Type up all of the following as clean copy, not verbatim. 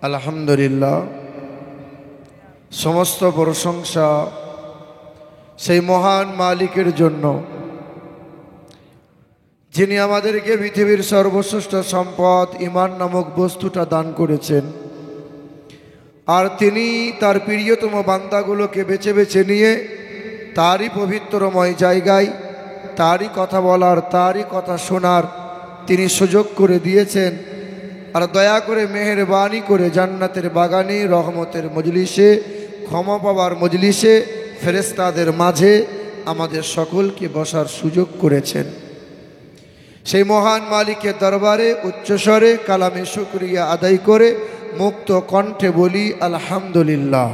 আলহামদুলিল্লাহ, সমস্ত প্রশংসা সেই মহান মালিকের জন্য, যিনি আমাদেরকে পৃথিবীর সর্বশ্রেষ্ঠ সম্পদ ঈমান নামক বস্তুটা দান করেছেন। আর তিনি তার প্রিয়তম বান্দাগুলোকে বেছে বেছে নিয়ে তারই পবিত্রময় জায়গায় তারই কথা বলার, তারই কথা শোনার তিনি সুযোগ করে দিয়েছেন। আর দয়া করে মেহেরবানি করে জান্নাতের বাগানে, রহমতের মজলিসে, ক্ষমা পাওয়ার মজলিসে, ফেরেশতাদের মাঝে আমাদের সকলকে বসার সুযোগ করেছেন। সেই মহান মালিকের দরবারে উচ্চস্বরে কালামে শুকরিয়া আদায় করে মুক্ত কণ্ঠে বলি আলহামদুলিল্লাহ।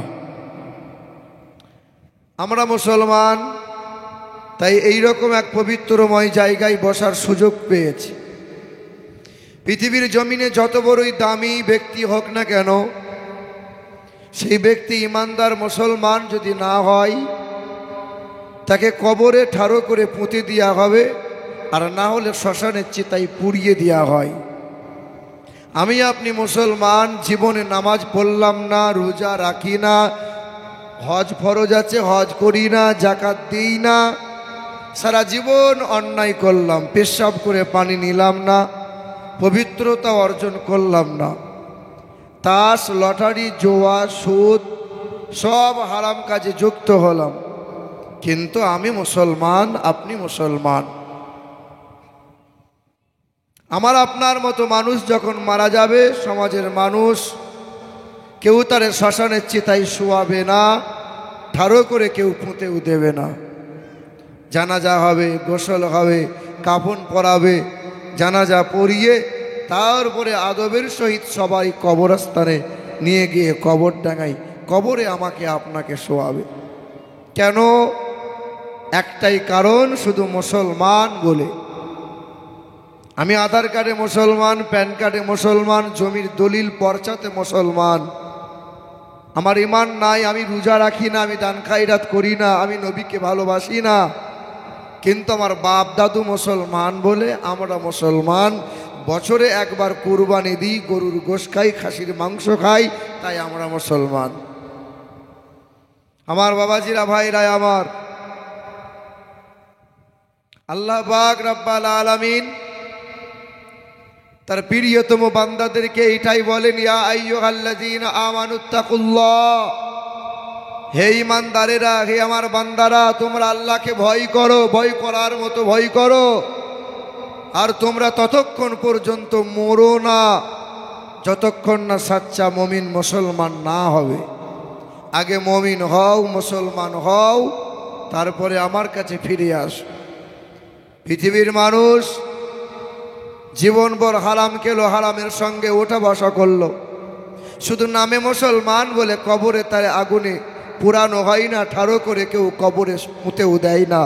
আমরা মুসলমান, তাই এই রকম এক পবিত্রময় জায়গায় বসার সুযোগ পেয়েছি। পৃথিবীর জমিনে যত বড়ই দামি ব্যক্তি হোক না কেন, সেই ব্যক্তি ইমানদার মুসলমান যদি না হয়, তাকে কবরে ঠাড়ো করে পুঁতে দেওয়া হবে, আর না হলে শ্মশানের চিতায় পুড়িয়ে দেওয়া হয়। আমি আপনি মুসলমান, জীবনে নামাজ পড়লাম না, রোজা রাখি না, হজ ফরজ আছে হজ করি না, জাকাত দিই না, সারা জীবন অন্যায় করলাম, পেশাব করে পানি নিলাম না, পবিত্রতা অর্জন করলাম না, তাস, লটারি, জোয়া, সুদ সব হারাম কাজে যুক্ত হলাম, কিন্তু আমি মুসলমান, আপনি মুসলমান। আমার আপনার মতো মানুষ যখন মারা যাবে, সমাজের মানুষ কেউ তার শ্মশানের চিতায় শোয়াবে না, ঠাড়ো করে কেউ পুঁতেও দেবে না। জানাজা হবে, গোসল হবে, কাফন পরাবে, জানাজা পরিয়ে তারপরে আদবের সহিত সবাই কবরস্থানে নিয়ে গিয়ে কবর ডাঙাই, কবরে আমাকে আপনাকে শোয়াবে। কেন? একটাই কারণ, শুধু মুসলমান বলে। আমি আধার কার্ডে মুসলমান, প্যান কার্ডে মুসলমান, জমির দলিল পর্চাতে মুসলমান। আমার ঈমান নাই, আমি রোজা রাখি না, আমি দান খায়রাত করি না, আমি নবীকে ভালোবাসি না, কিন্তু আমার বাপ দাদু মুসলমান বলে আমরা মুসলমান। বছরে একবার কুরবানি দিই, গরুর গোশ খাই, খাসির মাংস খাই, তাই আমরা মুসলমান। আমার বাবাজিরা, ভাইরা আমার, আল্লাহ পাক রব্বুল আলামিন তার প্রিয়তম বান্দাদেরকে এটাই বলেন, ইয়া আইয়ুহাল্লাযীনা আমানুত্তাকুল্লাহ, হে ঈমানদারেরা, হে আমার বান্দারা, তোমরা আল্লাহকে ভয় করো, ভয় করার মতো ভয় করো। আর তোমরা ততক্ষণ পর্যন্ত মরো না যতক্ষণ না সাচ্চা মুমিন মুসলমান না হবে। আগে মুমিন হও, মুসলমান হও, তারপরে আমার কাছে ফিরে আসো। পৃথিবীর মানুষ জীবনভর হারাম খেলো, হারামের সঙ্গে ওঠা বসা করলো, শুধু নামে মুসলমান বলে কবরে তার আগুনে পুরানো হয় না, ঠাড়ো করে কেউ কবরে পুঁতেও দেয় না।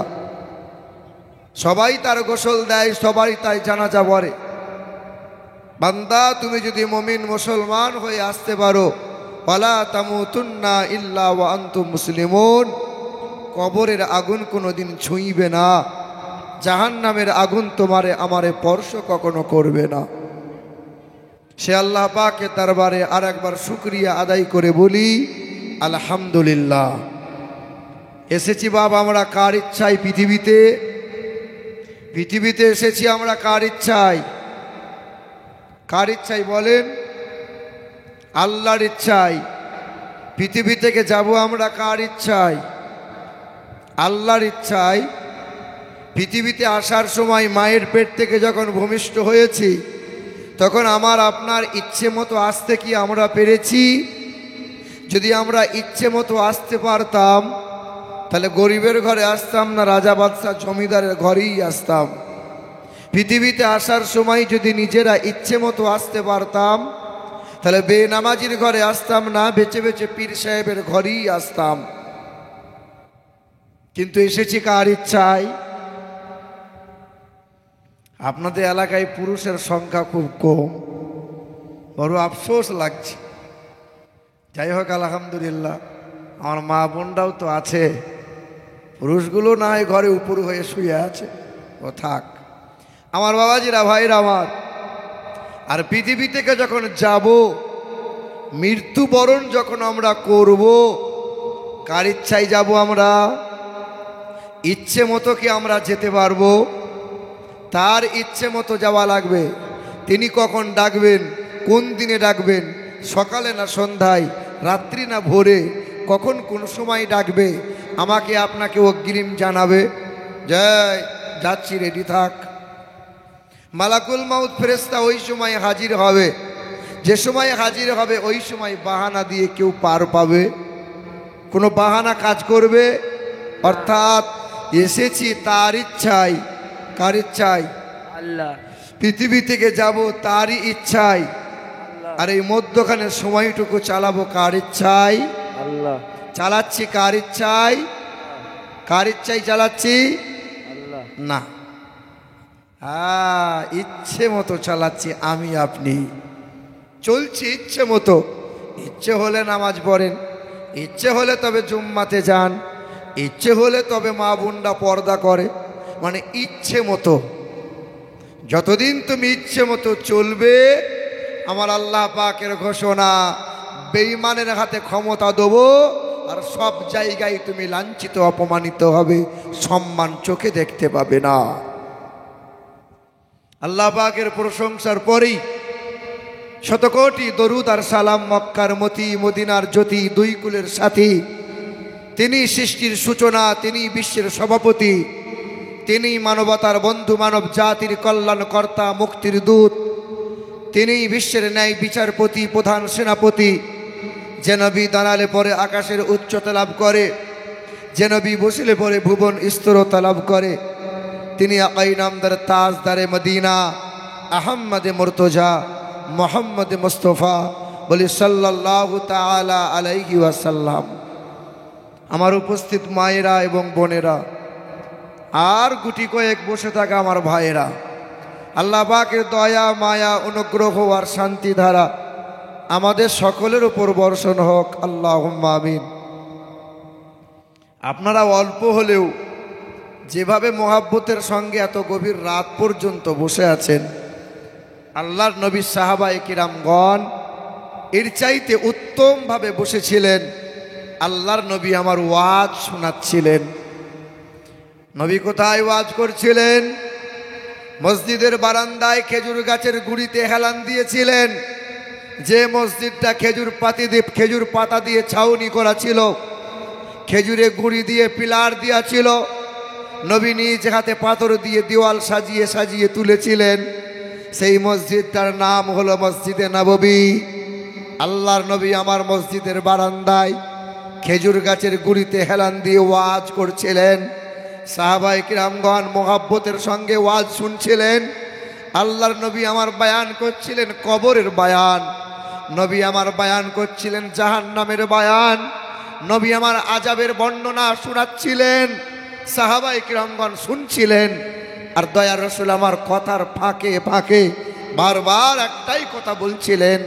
সবাই তার গোসল দেয়, সবাই তাই জানাজা পড়ে। বান্দা, তুমি যদি মুমিন মুসলমান হয়ে আসতে পারো, ওয়ালা তামুতুন্না ইল্লা ওয়া আনতুম মুসলিমুন, কবরের আগুন কোনোদিন ছুঁইবে না, জাহান্নামের আগুন তোমারে আমারে স্পর্শ কখনো করবে না। সে আল্লাহ পাকের দরবারে আর একবার শুকরিয়া আদায় করে বলি আলহামদুলিল্লাহ। এসেছি বাবা আমরা কার ইচ্ছায় পৃথিবীতে এসেছি আমরা কার ইচ্ছায়? কার ইচ্ছায় বলেন? আল্লাহর ইচ্ছায়। পৃথিবী থেকে যাব আমরা কার ইচ্ছায়? আল্লাহর ইচ্ছায়। পৃথিবীতে আসার সময় মায়ের পেট থেকে যখন ভূমিষ্ঠ হয়েছি, তখন আমার আপনার ইচ্ছে মতো আসতে কি আমরা পেরেছি? যদি আমরা ইচ্ছে মতো আসতে পারতাম, তাহলে গরিবের ঘরে আসতাম না, রাজা বাদশাহ জমিদারের ঘরেই আসতাম। পৃথিবীতে আসার সময় যদি নিজেরা ইচ্ছে মতো আসতে পারতাম, তাহলে বেনামাজির ঘরে আসতাম না, বেছে বেছে পীর সাহেবের ঘরেই আসতাম। কিন্তু এসেছি কার ইচ্ছায়? আপনাদের এলাকায় পুরুষের সংখ্যা খুব কম, বড় আফসোস লাগছে। যাই হোক, আলহামদুলিল্লাহ, আমার মা বোনরাও তো আছে, পুরুষগুলো না হয় ঘরে উপর হয়ে শুয়ে আছে, ও থাক। আমার বাবাজিরা, ভাইরা আমার, আর পৃথিবী থেকে যখন যাব, মৃত্যুবরণ যখন আমরা করব, কার ইচ্ছায় যাব আমরা? ইচ্ছে মতো কি আমরা যেতে পারবো? তার ইচ্ছে মতো যাওয়া লাগবে। তিনি কখন ডাকবেন, কোন দিনে ডাকবেন, সকালে না সন্ধ্যায়, রাত্রি না ভোরে, কখন কোন সময় ডাকবে, আমাকে আপনাকে অগ্রিম জানাবে। জয়, যাচ্ছি, রেডি থাক। মালাকুল মাউত ফেরেশতা ওই সময় হাজির হবে। যে সময় হাজির হবে ওই সময় বাহানা দিয়ে কেউ পার পাবে? কোনো বাহানা কাজ করবে? অর্থাৎ এসেছি তার ইচ্ছায়। কার ইচ্ছায়? আল্লাহ। পৃথিবী থেকে যাব তারই ইচ্ছায়। আর এই মধ্যখানে সময়টুকু চালাবো কার ইচ্ছায়? আল্লাহ। চালাচ্ছি কার ইচ্ছায়? কার ইচ্ছায় চালাচ্ছি? আল্লাহ না, ইচ্ছে মতো চালাচ্ছি আমি আপনি, চলছি ইচ্ছে মতো। ইচ্ছে হলে নামাজ পড়েন, ইচ্ছে হলে তবে জুম্মাতে যান, ইচ্ছে হলে তবে মা বোনরা পর্দা করে, মানে ইচ্ছে মতো। যতদিন তুমি ইচ্ছে মতো চলবে, আমার আল্লাহ পাকের ঘোষণা, বেঈমানের হাতে ক্ষমতা দেবো, আর সব জায়গায় তুমি লাঞ্ছিত অপমানিত হবে, সম্মান চোখে দেখতে পাবে না। আল্লাহ পাকের প্রশংসার পরেই শতকোটি দরুদ আর সালাম মক্কার মতি, মদিনার জ্যোতি, দুই কুলের সাথী। তিনি সৃষ্টির সূচনা, তিনি বিশ্বের সভাপতি, তিনি মানবতার বন্ধু, মানব জাতির কল্যাণকর্তা, মুক্তির দূত। তিনি বিশ্বের ন্যায় বিচারপতি, প্রধান সেনাপতি। যে নবী দাঁড়ালে পরে আকাশের উচ্চতা লাভ করে, যে নবী বসিলে পরে ভুবন স্থিরতা লাভ করে, তিনি আকাই নামদার তাজদারে মদিনা, আহম্মদে মুর্তজা, মোহাম্মদ মুস্তফা, বলি সাল্লাল্লাহু তাআলা আলাইহি ওয়াসাল্লাম। আমার উপস্থিত মায়েরা এবং বোনেরা, আর গুটি কয়েক বসে থাকা আমার ভাইয়েরা, আল্লাহ পাকের দয়া, মায়া, অনুগ্রহ আর শান্তি ধারা আমাদের সকলের উপর বর্ষণ হোক, আল্লাহুম্মা আমিন। আপনারা অল্প হলেও যেভাবে মোহাব্বতের সঙ্গে এত গভীর রাত পর্যন্ত বসে আছেন, আল্লাহর নবী সাহাবায়ে কিরামগণ এর চাইতে উত্তমভাবে বসেছিলেন। আল্লাহর নবী আমার ওয়াজ শোনাচ্ছিলেন। নবী কোথায় ওয়াজ করছিলেন? মসজিদের বারান্দায় খেজুর গাছের গুড়িতে হেলান দিয়েছিলেন। যে মসজিদটা খেজুর পাতা দিয়ে ছাউনি করা ছিল, খেজুরে গুড়ি দিয়ে পিলার দেওয়া ছিল, নবী নিজ হাতে পাথর দিয়ে দেওয়াল সাজিয়ে সাজিয়ে তুলেছিলেন। সেই মসজিদটার নাম হলো মসজিদে নববী। আল্লাহর নবী আমার মসজিদের বারান্দায় খেজুর গাছের গুড়িতে হেলান দিয়ে ওয়াজ করছিলেন। সাহাবায়ে কিরামগণ মোহাব্বতের সঙ্গে ওয়াজ শুনছিলেন। আল্লাহর নবী আমার বয়ান করছিলেন কবরের বয়ান, নবী আমার বয়ান করছিলেন জাহান্নামের বয়ান, নবী আমার আযাবের বর্ণনা শোনাচ্ছিলেন। সাহাবায়ে কিরামগণ শুনছিলেন। আর দয়ার রাসূল আমার কথার ফাঁকে ফাঁকে বারবার একটাই কথা বলছিলেন,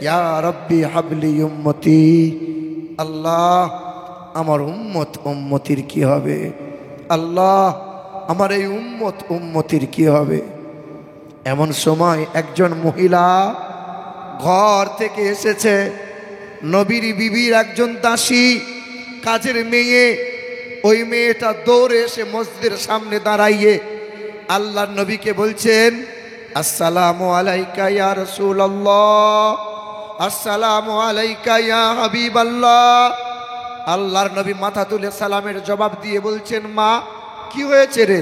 ইয়া রব্বি হাবলি উম্মতি। আল্লাহ, আমার উম্মতির কি হবে? আল্লাহ, আমার এই উম্মতির কি হবে? এমন সময় একজন মহিলা ঘর থেকে এসেছে। নবীর বিবির একজন দাসী, কাজের মেয়ে। ওই মেয়েটা দৌড়ে এসে মসজিদের সামনে দাঁড়াইয়ে আল্লাহর নবীকে বলছেন, আসসালামু আলাইকা ইয়া রাসূলুল্লাহ, আসসালামু আলাইকা ইয়া হাবিবাল্লাহ। আল্লাহর নবী মাথা তুলে সালামের জবাব দিয়ে বলছেন, মা কি হয়েছে রে?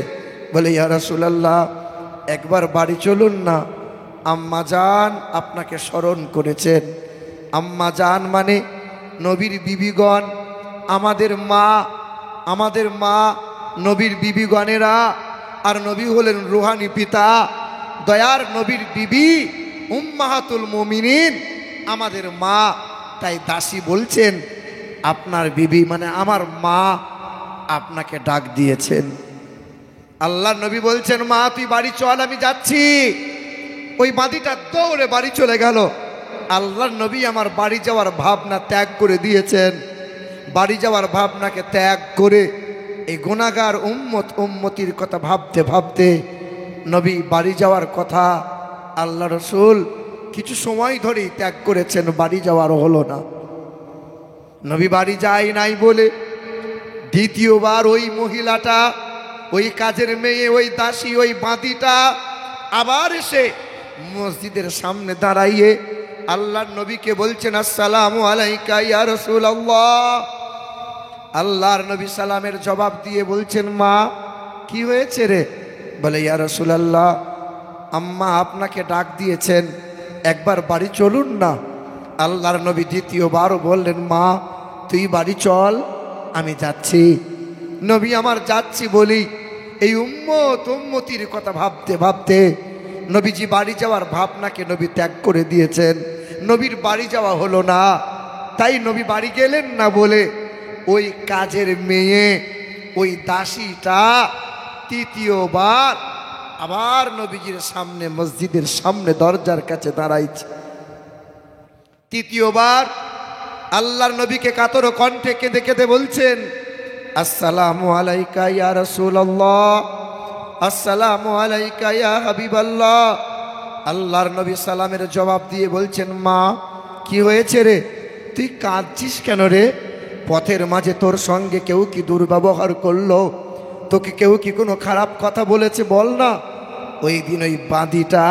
বলে, ইয়া রাসূলুল্লাহ, একবার বাড়ি চলুন না, আম্মা জান আপনাকে স্মরণ করেছেন। আম্মা জান মানে নবীর বিবিগণ, আমাদের মা, নবীর বিবিগণেরা। আর নবী হলেন রুহানি পিতা, দয়ার নবীর বিবি উম্মাহাতুল মুমিনিন, আমাদের মা। তাই দাসী বলছেন, আপনার বিবি মানে আমার মা আপনাকে ডাক দিয়েছেন। আল্লাহর নবী বলছেন, মা তুই বাড়ি চল, আমি যাচ্ছি। ওই বাদীটা দৌড়ে বাড়ি চলে গেল। আল্লাহর নবী আমার বাড়ি যাওয়ার ভাবনা ত্যাগ করে দিয়েছেন। বাড়ি যাওয়ার ভাবনাকে ত্যাগ করে এই গুনাহগার উম্মতির কথা ভাবতে ভাবতে নবী বাড়ি যাওয়ার কথা আল্লাহ রসুল কিছু সময় ধরেই ত্যাগ করেছেন, বাড়ি যাওয়ার হলো না। নবী বাড়ি যায় নাই বলে দ্বিতীয়বার ওই মহিলাটা, ওই কাজের মেয়ে, ওই দাসী, ওই বাঁদিটা আবার এসে মসজিদের সামনে দাঁড়াইয়ে আল্লাহর নবীকে বলছেন, আসসালামু আলাইকা ইয়া রাসূলুল্লাহ। আল্লাহর নবী সালামের জবাব দিয়ে বলছেন, মা কি হয়েছে রে? বলে, ইয়া রাসূলুল্লাহ, আম্মা আপনাকে ডাক দিয়েছেন, একবার বাড়ি চলুন না। আল্লাহর নবী দ্বিতীয়বারও বললেন, মা তুই বাড়ি চল, আমি যাচ্ছি। নবী আমার যাচ্ছি বলি এই উম্মতির কথা ভাবতে ভাবতে নবীজি বাড়ি যাওয়ার ভাবনাকে নবী ত্যাগ করে দিয়েছেন। নবীর বাড়ি যাওয়া হলো না। তাই নবী বাড়ি গেলেন না বলে ওই কাজের মেয়ে, ওই দাসীটা তৃতীয়বার আবার নবীজির সামনে, মসজিদের সামনে দরজার কাছে দাঁড়াইছে। তৃতীয়বার আল্লাহর নবীকে কাতর কণ্ঠে কেঁদে কেঁদে বলছেন, আসসালামু আলাইকা ইয়া রাসূলুল্লাহ, আসসালামু আলাইকা ইয়া হাবিবাল্লাহ। আল্লাহর নবী সালামের জবাব দিয়ে বলছেন, মা কি হয়েছে রে? তুই কাঁদছিস কেন রে? পথের মাঝে তোর সঙ্গে কেউ কি দুর্ব্যবহার করলো? তোকে কেউ কি কোনো খারাপ কথা বলেছে? বল না। ওই দিন ওই বাঁদিটা,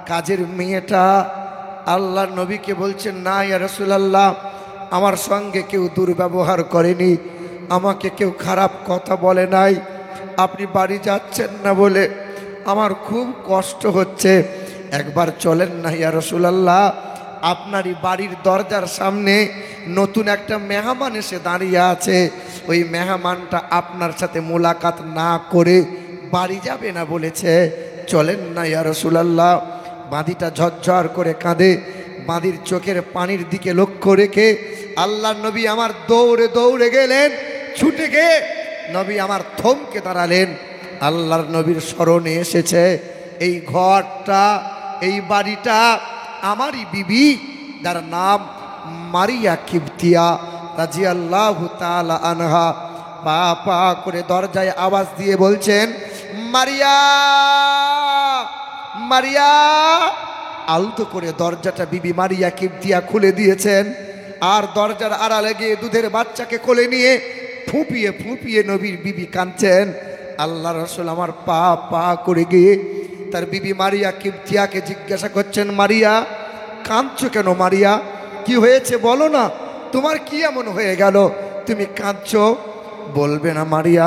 কাজের মেয়েটা আল্লাহর নবীকে বলছেন, না ইয়া রাসূলুল্লাহ, আমার সঙ্গে কেউ দুর্ব্যবহার করেনি, আমাকে কেউ খারাপ কথা বলে নাই। আপনি বাড়ি যাচ্ছেন না বলে আমার খুব কষ্ট হচ্ছে, একবার চলেন না ইয়া রাসূলুল্লাহ। আপনারই বাড়ির দরজার সামনে নতুন একটা মেহমান এসে দাঁড়িয়ে আছে, ওই মেহমানটা আপনার সাথে মোলাকাত না করে বাড়ি যাবে না বলেছে, চলেন না ইয়া রাসূলুল্লাহ। বাঁদিটা ঝরঝর করে কাঁদে। বাঁদির চোখের পানির দিকে লক্ষ্য রেখে আল্লাহর নবী আমার দৌড়ে দৌড়ে গেলেন, ছুটে গিয়ে নবী আমার থমকে দাঁড়ালেন। আল্লাহর নবীর স্মরণে এসেছে এই ঘরটা, এই বাড়িটা আমারই বিবি, যার নাম মারিয়া কিবতিয়া রাদিয়াল্লাহু তাআলা আনহা। পা পা করে দরজায় আওয়াজ দিয়ে বলছেন, মারিয়া, মারিয়া। আলতো করে দরজাটা বিবি মারিয়া কিবতিয়া খুলে দিয়েছেন, আর দরজার আড়ালে গিয়ে দুধের বাচ্চাকে কোলে নিয়ে ফুঁপিয়ে ফুঁপিয়ে নবীর বিবি কাঁদছেন। আল্লাহ রাসূল আমার পা পা করে গিয়ে তার বিবি মারিয়া কিবতিয়াকে জিজ্ঞাসা করছেন, মারিয়া কাঁদছো কেন? মারিয়া কি হয়েছে বলো না, তোমার কি এমন হয়ে গেল তুমি কাঁদছো? বলবে না মারিয়া,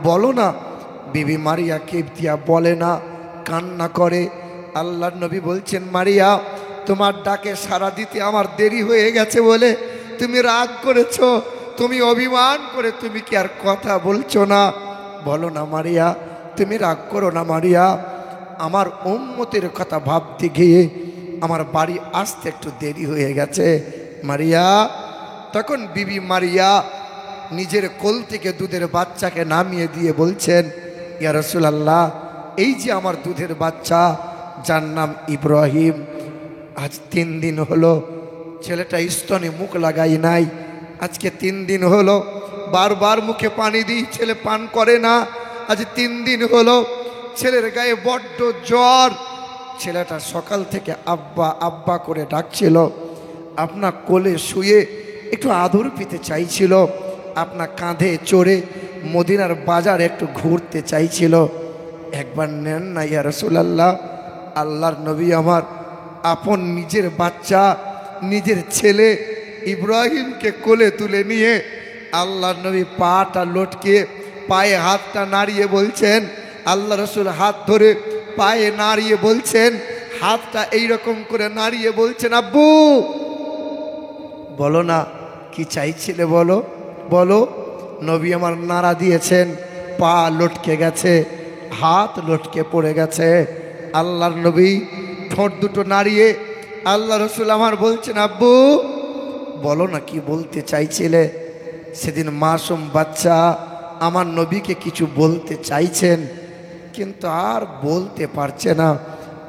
বলো না। বিবি মারিয়া কিবতিয়া বলে না, কান্না করে। আল্লাহর নবী বলছেন, মারিয়া তোমার ডাকে সাড়া দিতে আমার দেরি হয়ে গেছে বলে তুমি রাগ করেছো, তুমি অভিমান করে তুমি কি আর কথা বলছো না? বলো না মারিয়া, তুমি রাগ করো না মারিয়া, আমার উম্মতের কথা ভাবতে গিয়ে আমার বাড়ি আসতে একটু দেরি হয়ে গেছে মারিয়া। তখন বিবি মারিয়া নিজের কোল থেকে দুধের বাচ্চাকে নামিয়ে দিয়ে বলছেন, ইয়া রাসূলুল্লাহ, এই যে আমার দুধের বাচ্চা, যার নাম ইব্রাহিম, আজ 3 দিন হলো ছেলেটা স্তনে মুখ লাগাই নাই। আজকে 3 দিন হলো বারবার মুখে পানি দিই, ছেলে পান করে না। আজ 3 দিন হলো ছেলের গায়ে বড্ড জ্বর। ছেলেটা সকাল থেকে আব্বা আব্বা করে ডাকছিল, আপনার কোলে শুয়ে একটু আদর পেতে চাইছিল, আপনার কাঁধে চড়ে মদিনার বাজার একটু ঘুরতে চাইছিল। একবার নেন না ইয়া রাসূলুল্লাহ। আল্লাহর নবী আমার আপন নিজের বাচ্চা, নিজের ছেলে ইব্রাহিমকে কোলে তুলে নিয়ে আল্লাহর নবী পাটা লটকে পায়ে হাতটা নাড়িয়ে বলছেন, আল্লাহ রাসূল হাত ধরে পায়ে নাড়িয়ে বলছেন, হাতটা এইরকম করে নাড়িয়ে বলছেন, আব্বু বলো না কি চাইছিলে, বলো বলো। নবী আমার নাড়া দিয়েছেন, পা লটকে গেছে, হাত লটকে পড়ে গেছে। আল্লাহর নবী ঠোঁট দুটো নাড়িয়ে আল্লাহ রাসূল আমার বলছেন, আব্বু বলো না কি বলতে চাইছিলে। সেদিন মাসুম বাচ্চা আমার নবীকে কিছু বলতে চাইছেন, কিন্তু আর বলতে পারছে না,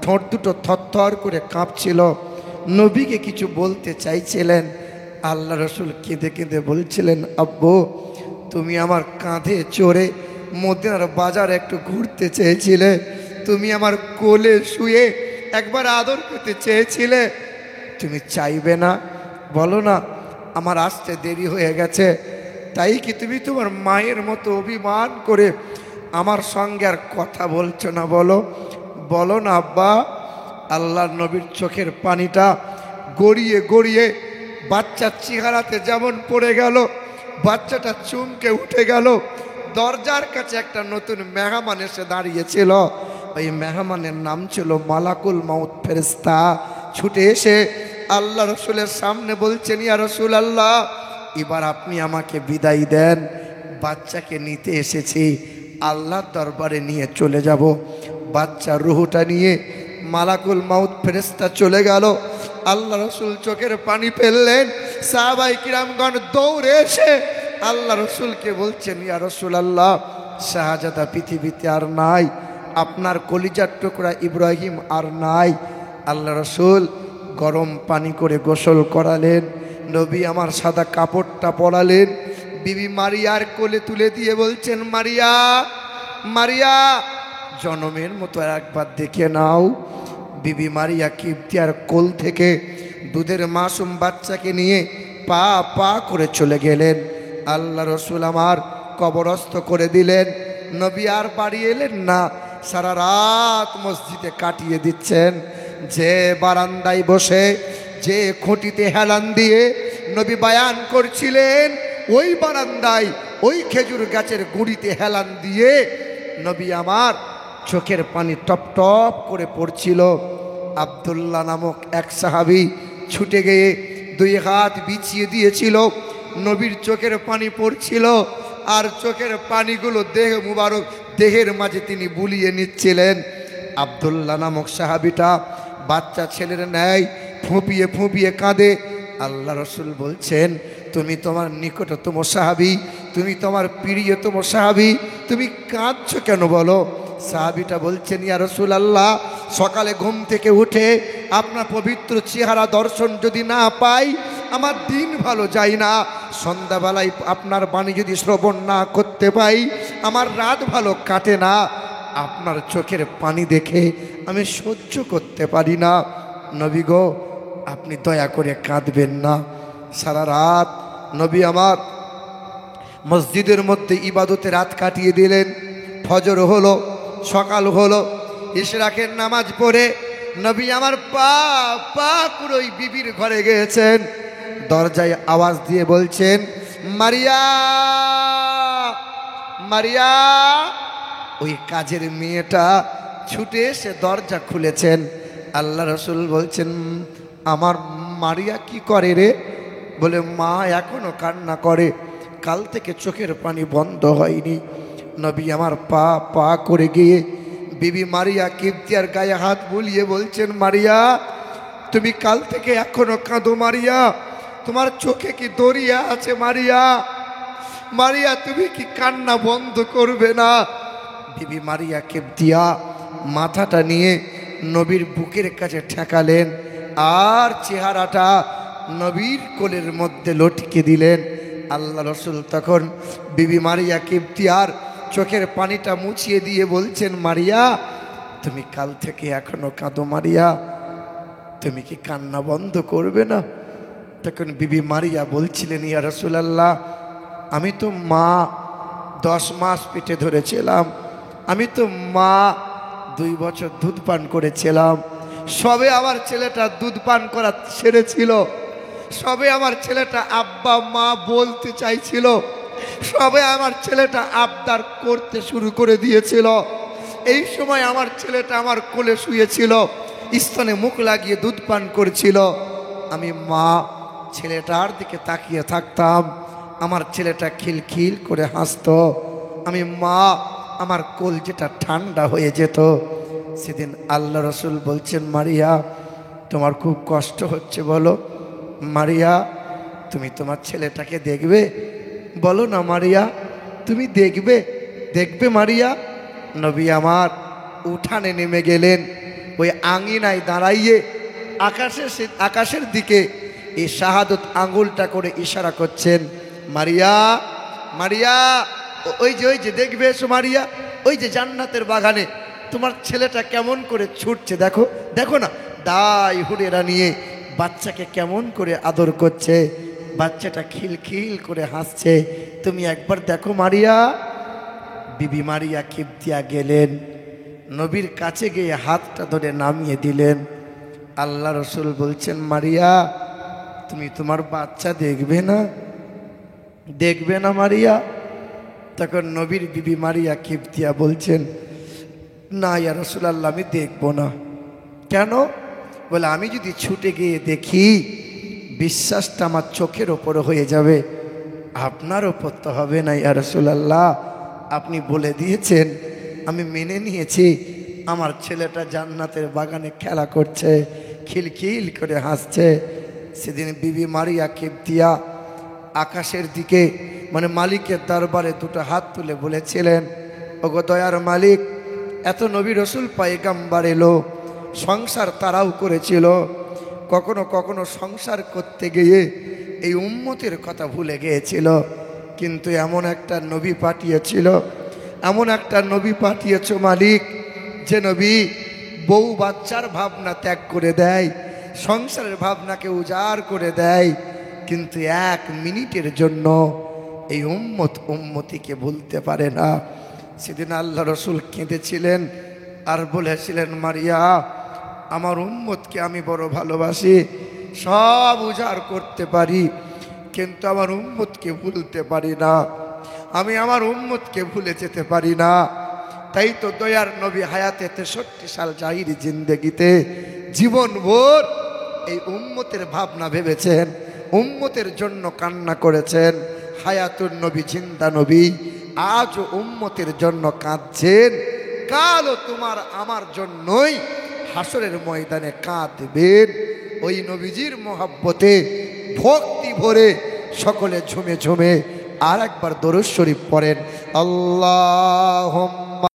ঠোঁট দুটো থরথর করে কাঁপছিল। নবীকে কিছু বলতে চাইছিলেন। আল্লাহ রাসূল কেঁদে কেঁদে বলছিলেন, আব্বু তুমি আমার কাঁধে চড়ে মদিনার বাজার একটু ঘুরতে চেয়েছিলে, তুমি আমার কোলে শুয়ে একবার আদর পেতে চেয়েছিলে, তুমি চাইবে না? বলো না, আমার আসতে দেরি হয়ে গেছে, তাই কি তুমি তোমার মায়ের মতো অভিমান করে আমার সঙ্গে আর কথা বলছো না? বলো, বলো না আব্বা। আল্লাহর নবীর চোখের পানিটা গড়িয়ে গড়িয়ে বাচ্চার চেহারাতে যেমন পড়ে গেল, বাচ্চাটা চমকে উঠে গেল। দরজার কাছে একটা নতুন মেহমান এসে দাঁড়িয়েছিল। ওই মেহমানের নাম ছিল মালাকুল মাউত ফেরেশতা। ছুটে এসে আল্লাহ রসুলের সামনে বলছেন, ইয়া রসুল আল্লাহ, এবার আপনি আমাকে বিদায় দেন, বাচ্চাকে নিতে এসেছি, আল্লাহর দরবারে নিয়ে চলে যাব। বাচ্চার রুহুটা নিয়ে মালাকুল মাউত ফেরেশতা চলে গেল। আল্লাহ রসুল চোখের পানি ফেললেন। সাহাবাই কিরামগণ দৌড়ে এসে আল্লাহ রসুলকে বলছেন, ইয়া রসুল আল্লাহ, শাহজাদা পৃথিবীতে আর নাই, আপনার কলিজার টুকরা ইব্রাহিম আর নাই। আল্লাহ রসুল গরম পানি করে গোসল করালেন, নবী আমার সাদা কাপড়টা পরালেন, বিবি মারিয়ার কোলে তুলে দিয়ে বলছেন, মারিয়া, মারিয়া, জনমের মতো একবার দেখে নাও। বিবি মারিয়া কিবতিয়ার কোল থেকে দুধের মাসুম বাচ্চাকে নিয়ে পা পা করে চলে গেলেন। আল্লাহ রসুল আমার কবরস্থ করে দিলেন। নবী আর বাড়ি এলেন না, সারা রাত মসজিদে কাটিয়ে দিচ্ছেন। যে বারান্দায় বসে, যে খুঁটিতে হেলান দিয়ে নবী বায়ান করছিলেন, ওই বারান্দায় ওই খেজুর গাছের গুঁড়িতে হেলান দিয়ে নবী আমার চোখের পানি টপ টপ করে পড়ছিল। আব্দুল্লাহ নামক এক সাহাবী ছুটে গিয়ে দুই হাত বিছিয়ে দিয়েছিল, নবীর চোখের পানি পড়ছিল, আর চোখের পানিগুলো দেহ মুবারক দেহের মাঝে তিনি বুলিয়ে নিচ্ছিলেন। আব্দুল্লাহ নামক সাহাবীটা বাচ্চা ছেলের ন্যায় ফুঁপিয়ে ফুঁপিয়ে কাঁদে। আল্লাহ রসুল বলছেন, তুমি তোমার নিকটতম সাহাবী, তুমি তোমার প্রিয়তম সাহাবী, তুমি কাঁদছো কেন বলো? সাহাবীটা বলছেন, ইয়া রসুল আল্লাহ, সকালে ঘুম থেকে উঠে আপনার পবিত্র চেহারা দর্শন যদি না পাই, আমার দিন ভালো যায় না। সন্ধ্যাবেলায় আপনার বাণী যদি শ্রবণ না করতে পাই, আমার রাত ভালো কাটে না। আপনার চোখের পানি দেখে আমি সহ্য করতে পারি না। নবী গো, আপনি দয়া করে কাঁদবেন না। সারা রাত নবী আমার মসজিদের মধ্যে ইবাদতে রাত কাটিয়ে দিলেন। ফজর হলো, সকাল হলো, ইশরাকের নামাজ পড়ে নবী আমার পা পা করে ওই বিবির ঘরে গিয়েছেন। দরজায় আওয়াজ দিয়ে বলছেন, মারিয়া, মারিয়া। ওই কাজের মেয়েটা ছুটে এসে দরজা খুলেছেন। আল্লাহ রসুল বলছেন, আমার মারিয়া কি করে রে? বলে, মা এখনো কান্না করে, কাল থেকে চোখের পানি বন্ধ হয়নি। নবী আমার পা পা করে গিয়ে বিবি মারিয়া কিবতিয়ার গায়ে হাত বুলিয়ে বলছেন, মারিয়া, তুমি কাল থেকে এখনো কাঁদো মারিয়া? তোমার চোখে কি দরিয়া আছে মারিয়া? মারিয়া, তুমি কি কান্না বন্ধ করবে না? বিবি মারিয়া কিবতিয়া মাথাটা নিয়ে নবীর বুকের কাছে ঠেকালেন, আর চেহারাটা নবীর কোলের মধ্যে লটকে দিলেন। আল্লাহ রসুল তখন বিবি মারিয়া কিবতিয়ার চোখের পানিটা মুছিয়ে দিয়ে বলছেন, মারিয়া, তুমি কাল থেকে এখনো কাঁদো মারিয়া? তুমি কি কান্না বন্ধ করবে না? তখন বিবি মারিয়া বলছিলেন, ইয়া রাসূলুল্লাহ, আমি তো মা 10 মাস পেটে ধরেছিলাম, আমি তো মা 2 বছর দুধ পান করেছিলাম, সবে আমার ছেলেটা দুধ পান করা ছেড়েছিল, সবে আমার ছেলেটা আব্বা মা বলতে চাইছিল, সবে আমার ছেলেটা আবদার করতে শুরু করে দিয়েছিল। এই সময় আমার ছেলেটা আমার কোলে শুয়েছিল, স্তনে মুখ লাগিয়ে দুধ পান করছিল। আমি মা ছেলেটার দিকে তাকিয়ে থাকতাম, আমার ছেলেটা খিলখিল করে হাসতো। আমি মা, আমার কলজেটা ঠান্ডা হয়ে যেত। সেদিন আল্লাহ রসুল বলছেন, মারিয়া, তোমার খুব কষ্ট হচ্ছে বলো? মারিয়া, তুমি তোমার ছেলেটাকে দেখবে? বলো না মারিয়া, তুমি দেখবে? দেখবে মারিয়া? নবী আমার উঠানে নেমে গেলেন, ওই আঙিনায় দাঁড়াইয়ে আকাশের দিকে এই শাহাদত আঙ্গুলটা করে ইশারা করছেন, মারিয়া, মারিয়া, ওই যে দেখবে এসো মারিয়া, ওই যে জান্নাতের বাগানে তোমার ছেলেটা কেমন করে ছুটছে, দেখো দেখো না, দাই হুড়েরা নিয়ে বাচ্চাকে কেমন করে আদর করছে, বাচ্চাটা খিলখিল করে হাসছে। তুমি একবার দেখো মারিয়া। বিবি মারিয়া কিবতিয়া গেলেন, নবীর কাছে গিয়ে হাতটা ধরে নামিয়ে দিলেন। আল্লাহ রসুল বলছেন, মারিয়া তুমি তোমার বাচ্চা দেখবে না, দেখবে না মারিয়া? তখন নবীর বিবি মারিয়া কিবতিয়া বলছেন, না ইয়া রাসূলুল্লাহ, আমি দেখব না। কেন? বলে, আমি যদি ছুটে গিয়ে দেখি বিশ্বাসটা আমার চোখের ওপর হয়ে যাবে, আপনার ওপর তো হবে না ইয়া রাসূলুল্লাহ। আপনি বলে দিয়েছেন, আমি মেনে নিয়েছি। আমার ছেলেটা জান্নাতের বাগানে খেলা করছে, খিলখিল করে হাসছে। সেদিন বিবি মারিয়া কিবতিয়া আকাশের দিকে, মানে মালিকের দরবারে দুটো হাত তুলে বলেছিলেন, ওগো দয়ার মালিক, এত নবী রসুল পয়গম্বর এলো, সংসার তারাও করেছিল, কখনো কখনো সংসার করতে গিয়ে এই উম্মতের কথা ভুলে গিয়েছিল, কিন্তু এমন একটা নবী পাঠিয়েছিল, এমন একটা নবী পাঠিয়েছ মালিক, যে নবী বউ বাচ্চার ভাবনা ত্যাগ করে দেয়, সংসারের ভাবনাকে উজাড় করে দেয়, কিন্তু এক মিনিটের জন্য এই উম্মতিকে ভুলতে পারে না। সেদিন আল্লাহ রসুল কেঁদেছিলেন আর বলেছিলেন, মারিয়া, আমার উম্মতকে আমি বড় ভালোবাসি, সব উজাড় করতে পারি, কিন্তু আমার উম্মতকে ভুলতে পারি না, আমি আমার উম্মতকে ভুলে যেতে পারি না। তাই তো দয়ার নবী হায়াতে 63 সাল জাহিরি জিন্দেগিতে জীবনভর এই উম্মতের ভাবনা ভেবেছেন, উম্মতের জন্য কান্না করেছেন। হায়াতুন নবী, জিন্দা নবী, আজও উম্মতের জন্য কাঁদছেন। কালও তোমার আমার জন্যই হাসরের ময়দানে কাঁদবেন। ওই নবীজির মহব্বতে ভক্তি ভরে সকলে ঝুমে ঝুমে আর একবার দরুদ শরীফ পড়েন, আল্লাহুম্মা